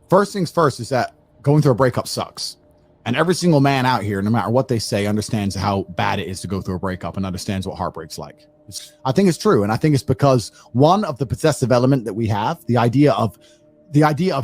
First things first is that going through a breakup sucks. And every single man out here, no matter what they say, understands how bad it is to go through a breakup and understands what heartbreak's like. I think it's true. And I think it's because one of the possessive element that we have, the idea of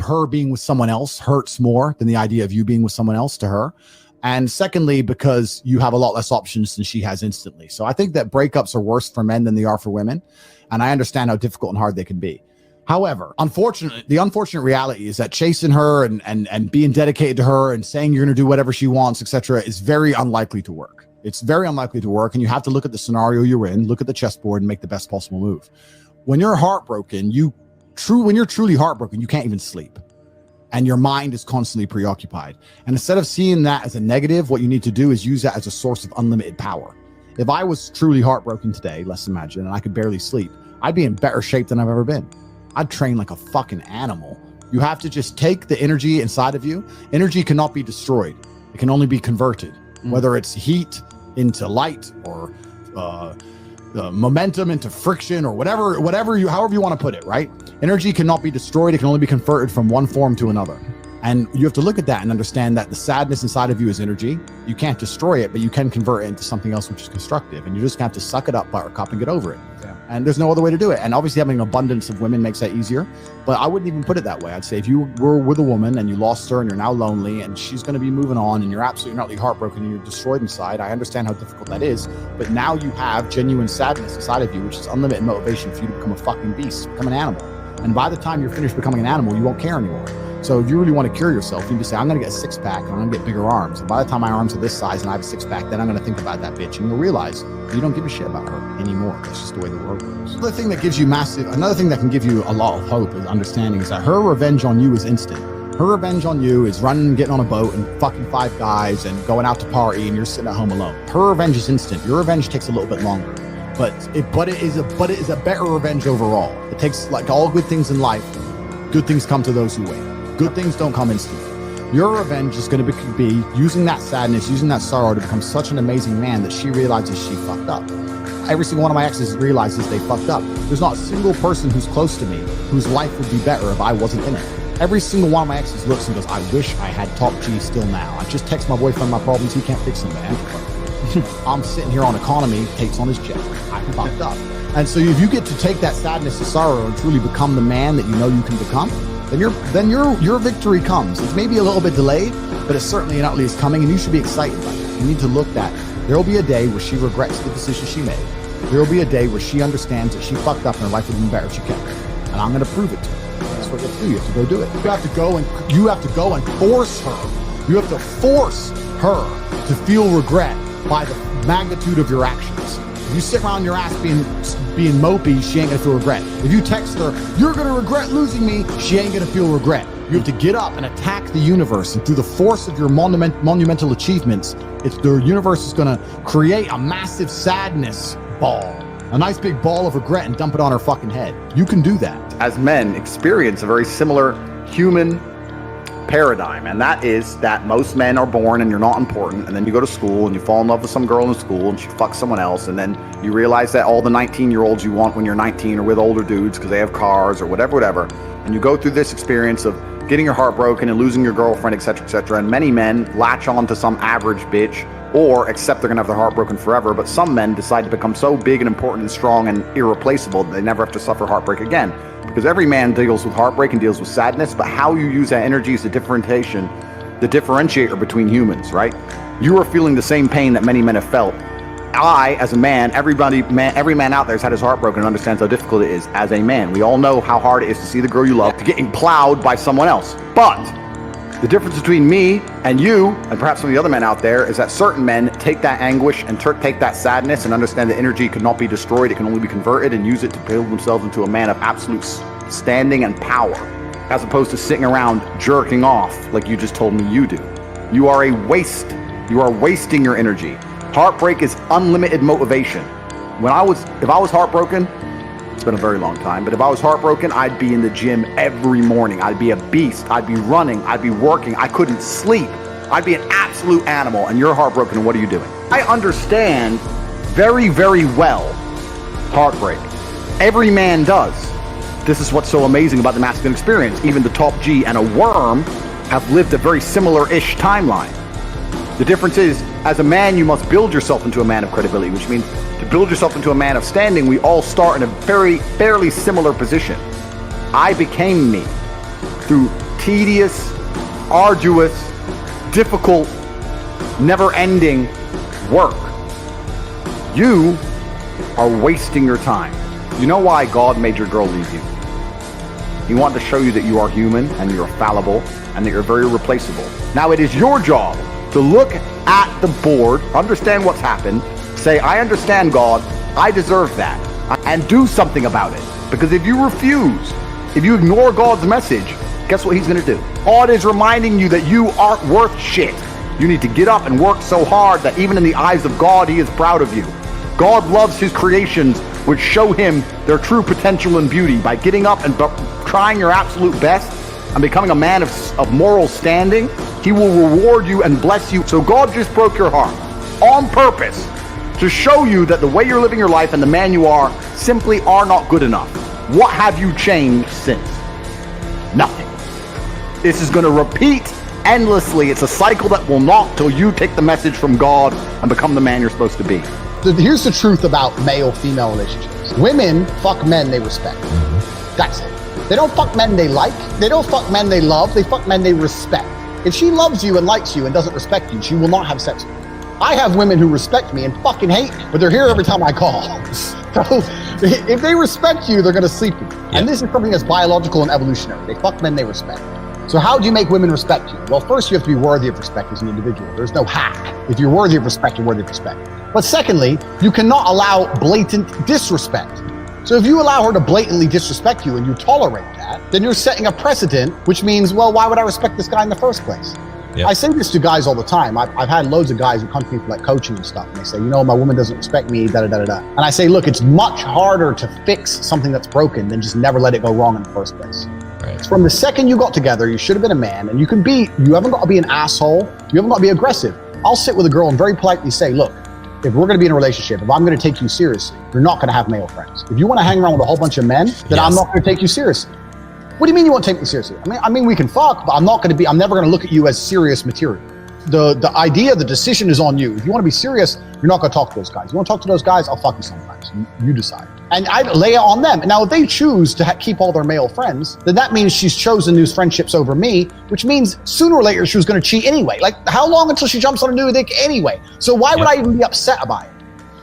her being with someone else hurts more than the idea of you being with someone else to her. And secondly, because you have a lot less options than she has instantly. So I think that breakups are worse for men than they are for women. And I understand how difficult and hard they can be. However, the unfortunate reality is that chasing her and being dedicated to her and saying you're going to do whatever she wants, etc., is very unlikely to work. It's very unlikely to work. And you have to look at the scenario you're in, look at the chessboard and make the best possible move. When you're heartbroken, when you're truly heartbroken, you can't even sleep. And your mind is constantly preoccupied. And instead of seeing that as a negative, what you need to do is use that as a source of unlimited power. If I was truly heartbroken today, let's imagine, and I could barely sleep, I'd be in better shape than I've ever been. I'd train like a fucking animal. You have to just take the energy inside of you. Energy cannot be destroyed. It can only be converted, whether it's heat into light or momentum into friction or however you want to put it, right? Energy cannot be destroyed. It can only be converted from one form to another. And you have to look at that and understand that the sadness inside of you is energy. You can't destroy it, but you can convert it into something else which is constructive. And you just have to suck it up, buttercup, and get over it. Yeah. And there's no other way to do it. And obviously having an abundance of women makes that easier. But I wouldn't even put it that way. I'd say if you were with a woman and you lost her and you're now lonely and she's going to be moving on and you're absolutely not heartbroken and you're destroyed inside, I understand how difficult that is. But now you have genuine sadness inside of you, which is unlimited motivation for you to become a fucking beast, become an animal. And by the time you're finished becoming an animal, you won't care anymore. So if you really want to cure yourself, you need to say, I'm going to get a six-pack and I'm going to get bigger arms. And by the time my arms are this size and I have a six-pack, then I'm going to think about that bitch. And you'll realize you don't give a shit about her anymore. That's just the way the world works. Another thing that can give you a lot of hope and understanding is that her revenge on you is instant. Her revenge on you is running, getting on a boat and fucking 5 guys and going out to party and you're sitting at home alone. Her revenge is instant. Your revenge takes a little bit longer. But it is a better revenge overall. It takes, like all good things in life, good things come to those who wait. Good things don't come instantly. Your revenge is going to be using that sadness, using that sorrow to become such an amazing man that she realizes she fucked up. Every single one of my exes realizes they fucked up. There's not a single person who's close to me whose life would be better if I wasn't in it. Every single one of my exes looks and goes, I wish I had top G still now. I just text my boyfriend my problems. He can't fix them, man. I'm sitting here on economy, Tate's on his jet. I fucked up. And so if you get to take that sadness and sorrow and truly become the man that you know you can become, then your victory comes. It's maybe a little bit delayed, but it's certainly not least coming, and you should be excited by it. You need to look at, there will be a day where she regrets the decision she made. There will be a day where she understands that she fucked up and her life would have been better if she kept it. And I'm going to prove it to her. That's what you have to do. You have to go do it. You have to go and force her. You have to force her to feel regret by the magnitude of your actions. If you sit around your ass being mopey, she ain't gonna feel regret. If you text her, you're gonna regret losing me, she ain't gonna feel regret. You have to get up and attack the universe, and through the force of your monumental achievements, the universe is gonna create a massive sadness ball, a nice big ball of regret, and dump it on her fucking head. You can do that. As men, experience a very similar human paradigm, and that is that most men are born and you're not important, and then you go to school and you fall in love with some girl in school and she fucks someone else, and then you realize that all the 19-year-olds you want when you're 19 are with older dudes because they have cars or whatever, and you go through this experience of getting your heart broken and losing your girlfriend, etc., and many men latch on to some average bitch or accept they're gonna have their heart broken forever, but some men decide to become so big and important and strong and irreplaceable that they never have to suffer heartbreak again. Because every man deals with heartbreak and deals with sadness, but how you use that energy is the differentiator between humans, right? You are feeling the same pain that many men have felt. I, as a man, every man out there has had his heart broken and understands how difficult it is as a man. We all know how hard it is to see the girl you love getting plowed by someone else. But the difference between me and you, and perhaps some of the other men out there, is that certain men take that anguish and take that sadness and understand that energy cannot be destroyed, it can only be converted, and use it to build themselves into a man of absolute standing and power, as opposed to sitting around jerking off like you just told me you do. You are a waste. You are wasting your energy. Heartbreak is unlimited motivation. If I was heartbroken, it's been a very long time, but if I was heartbroken, I'd be in the gym every morning. I'd be a beast. I'd be running. I'd be working. I couldn't sleep. I'd be an absolute animal, and you're heartbroken, and what are you doing? I understand very, very well heartbreak. Every man does. This is what's so amazing about the masculine experience. Even the top G and a worm have lived a very similar-ish timeline. The difference is, as a man, you must build yourself into a man of credibility, which means to build yourself into a man of standing, we all start in a fairly similar position. I became me through tedious, arduous, difficult, never-ending work. You are wasting your time. You know why God made your girl leave you? He wanted to show you that you are human and you're fallible and that you're very replaceable. Now it is your job to look at the board, understand what's happened, say, I understand, God, I deserve that, and do something about it. Because if you refuse, if you ignore God's message, guess what he's going to do? God is reminding you that you aren't worth shit. You need to get up and work so hard that even in the eyes of God, he is proud of you. God loves his creations, which show him their true potential and beauty. By getting up and trying your absolute best and becoming a man of moral standing, he will reward you and bless you. So God just broke your heart on purpose to show you that the way you're living your life and the man you are simply are not good enough. What have you changed since? Nothing. This is going to repeat endlessly. It's a cycle that will not till you take the message from God and become the man you're supposed to be. Here's the truth about male-female relationships. Women fuck men they respect. That's it. They don't fuck men they like. They don't fuck men they love. They fuck men they respect. If she loves you and likes you and doesn't respect you, she will not have sex with you. I have women who respect me and fucking hate me, but they're here every time I call. So if they respect you, they're going to sleep with you. And this is something that's biological and evolutionary. They fuck men they respect. So how do you make women respect you? Well, first you have to be worthy of respect as an individual. There's no hack. If you're worthy of respect, you're worthy of respect. But secondly, you cannot allow blatant disrespect. So if you allow her to blatantly disrespect you and you tolerate that, then you're setting a precedent, which means, well, why would I respect this guy in the first place? Yep. I say this to guys all the time. I've had loads of guys who come to me for like coaching and stuff, and they say, you know, my woman doesn't respect me, da-da-da-da-da. And I say, look, it's much harder to fix something that's broken than just never let it go wrong in the first place. Right. From the second you got together, you should have been a man, and you haven't got to be an asshole, you haven't got to be aggressive. I'll sit with a girl and very politely say, look, if we're going to be in a relationship, if I'm going to take you seriously, you're not going to have male friends. If you want to hang around with a whole bunch of men, then I'm not going to take you seriously. What do you mean you won't take me seriously? I mean, we can fuck, but I'm never going to look at you as serious material. The idea, the decision is on you. If you want to be serious, you're not going to talk to those guys. You want to talk to those guys, I'll fuck you sometimes. You decide. And I lay it on them. Now, if they choose to keep all their male friends, then that means she's chosen these friendships over me, which means sooner or later she was going to cheat anyway. Like, how long until she jumps on a new dick anyway? So why would I even be upset about it?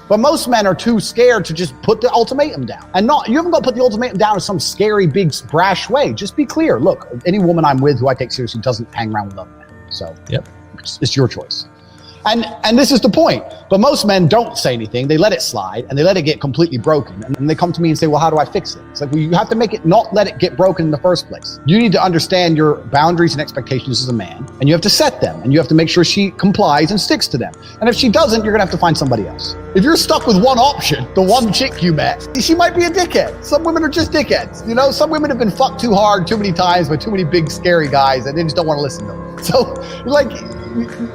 But most men are too scared to just put the ultimatum down. You haven't got to put the ultimatum down in some scary, big, brash way. Just be clear. Look, any woman I'm with who I take seriously doesn't hang around with other men. So it's your choice. And this is the point. But most men don't say anything. They let it slide and they let it get completely broken. And they come to me and say, well, how do I fix it? It's like, well, you have to make it not let it get broken in the first place. You need to understand your boundaries and expectations as a man, and you have to set them, and you have to make sure she complies and sticks to them. And if she doesn't, you're gonna have to find somebody else. If you're stuck with one option, the one chick you met, she might be a dickhead. Some women are just dickheads. You know, some women have been fucked too hard, too many times by too many big, scary guys, and they just don't want to listen to them. So, like,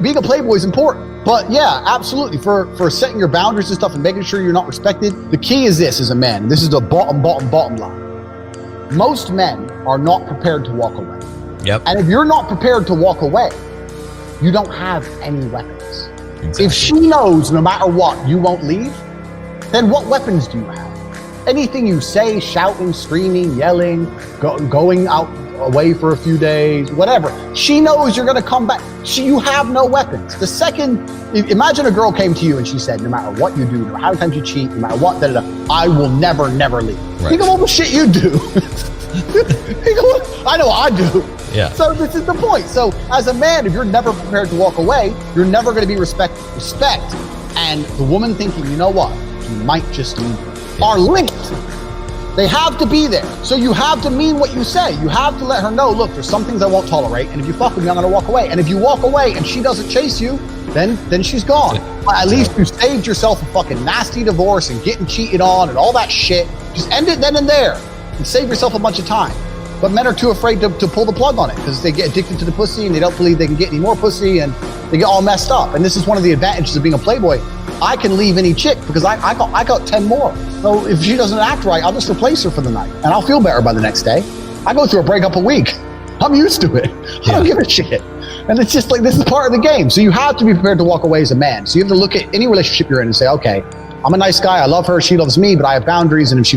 being a playboy is important. But yeah, absolutely. For setting your boundaries and stuff and making sure you're not respected, the key is this as a man. This is the bottom line. Most men are not prepared to walk away. Yep. And if you're not prepared to walk away, you don't have any weapons. Exactly. If she knows no matter what, you won't leave, then what weapons do you have? Anything you say, shouting, screaming, yelling, going out away for a few days, whatever. She knows you're going to come back. You have no weapons. The second, imagine a girl came to you and she said, no matter what you do, no matter how many times you cheat, no matter what, I will never leave. Right. Think of all the shit you do. I know I do. Yeah. So this is the point. So as a man, if you're never prepared to walk away, you're never going to be respect. And the woman thinking, you know what, you might just leave her, are linked. They have to be there. So you have to mean what you say. You have to let her know, look, there's some things I won't tolerate, and if you fuck with me, I'm gonna walk away. And if you walk away and she doesn't chase you, then she's gone. But at least you saved yourself a fucking nasty divorce and getting cheated on and all that shit. Just end it then and there and save yourself a bunch of time. But men are too afraid to pull the plug on it because they get addicted to the pussy and they don't believe they can get any more pussy, and They get all messed up. And this is one of the advantages of being a playboy. I can leave any chick because I got 10 more. So if she doesn't act right, I'll just replace her for the night. And I'll feel better by the next day. I go through a breakup a week. I'm used to it. I don't give a shit. And it's just like, this is part of the game. So you have to be prepared to walk away as a man. So you have to look at any relationship you're in and say, okay, I'm a nice guy. I love her. She loves me, but I have boundaries. And if she